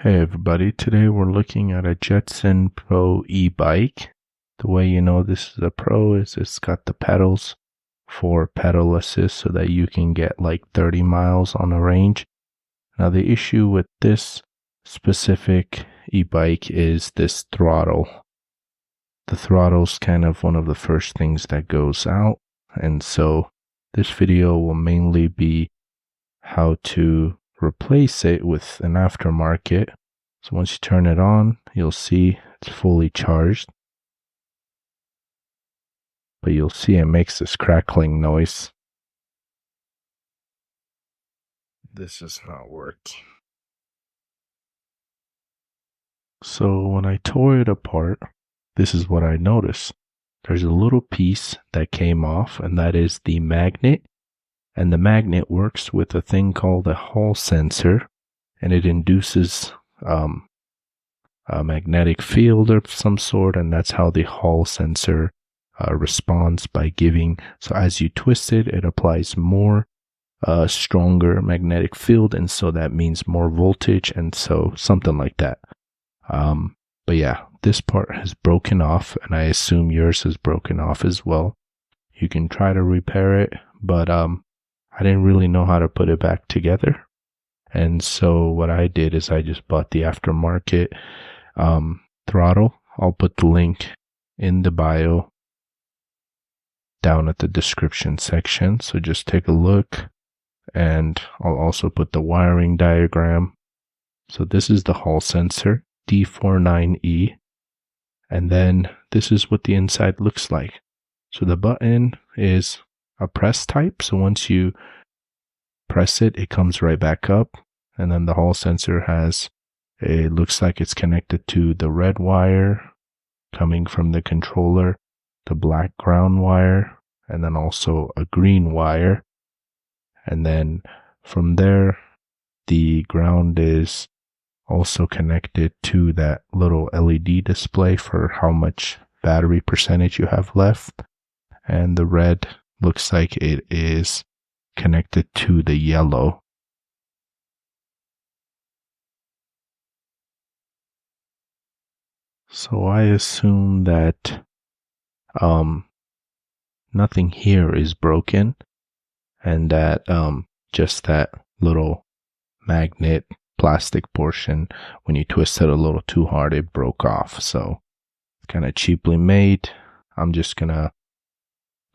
Hey everybody, today we're looking at a Jetson Pro e-bike. The way you know this is a Pro is it's got the pedals for pedal assist so that you can get like 30 miles on a range. Now the issue with this specific e-bike is this throttle. The throttle's kind of one of the first things that goes out, and so this video will mainly be how to replace it with an aftermarket. So once you turn it on, you'll see it's fully charged, but you'll see it makes this crackling noise. This is not working. So when I tore it apart, this is what I noticed. There's a little piece that came off, and that is the magnet. And the magnet works with a thing called a Hall sensor, and it induces a magnetic field of some sort, and that's how the Hall sensor responds by giving. So as you twist it, it applies more stronger magnetic field, and so that means more voltage, and so something like that. But yeah, this part has broken off, and I assume yours has broken off as well. You can try to repair it, but I didn't really know how to put it back together. And so what I did is I just bought the aftermarket throttle. I'll put the link in the bio down at the description section. So just take a look, and I'll also put the wiring diagram. So this is the Hall sensor, D49E. And then this is what the inside looks like. So the button is a press type, so once you press it, it comes right back up. And then the Hall sensor has, it looks like it's connected to the red wire coming from the controller, the black ground wire, and then also a green wire. And then from there, the ground is also connected to that little LED display for how much battery percentage you have left. And the red looks like it is connected to the yellow. So I assume that nothing here is broken, and that just that little magnet plastic portion, when you twist it a little too hard, it broke off. So it's kind of cheaply made. I'm just gonna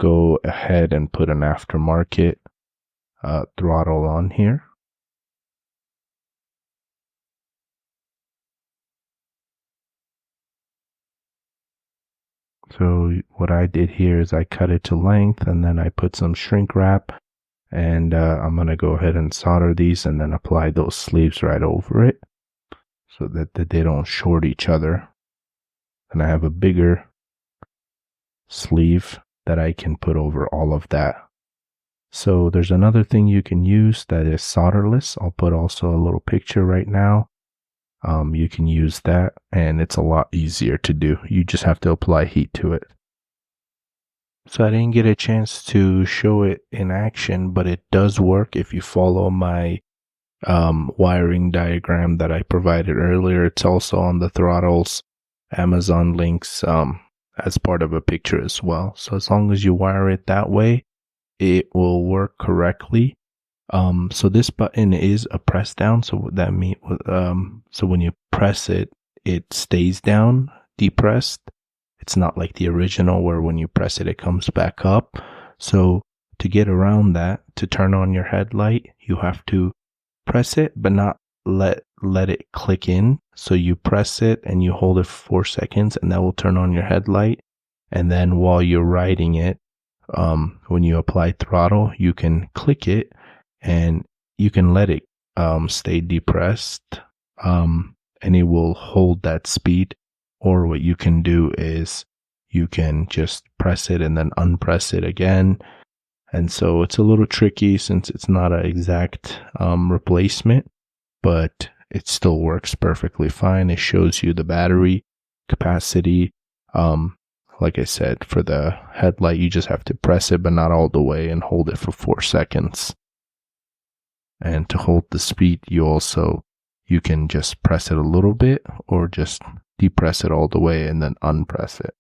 go ahead and put an aftermarket throttle on here. So what I did here is I cut it to length, and then I put some shrink wrap, and I'm going to go ahead and solder these and then apply those sleeves right over it so that they don't short each other. And I have a bigger sleeve that I can put over all of that. So there's another thing you can use that is solderless. I'll put also a little picture right now. You can use that, and it's a lot easier to do. You just have to apply heat to it. So I didn't get a chance to show it in action, but it does work if you follow my wiring diagram that I provided earlier. It's also on the Throttle's Amazon links as part of a picture as well. So as long as you wire it that way, it will work correctly. So this button is a press down, so what that means, so when you press it, it stays down, depressed. It's not like the original where when you press it, it comes back up. So to get around that, to turn on your headlight, you have to press it, but not let it click in. So you press it and you hold it for 4 seconds, and that will turn on your headlight. And then while you're riding it, when you apply throttle, you can click it, and you can let it stay depressed, and it will hold that speed. Or what you can do is you can just press it and then unpress it again. And so it's a little tricky since it's not an exact replacement, but it still works perfectly fine. It shows you the battery capacity. Like I said, for the headlight, you just have to press it, but not all the way, and hold it for 4 seconds. And to hold the speed, you you can just press it a little bit or just depress it all the way and then unpress it.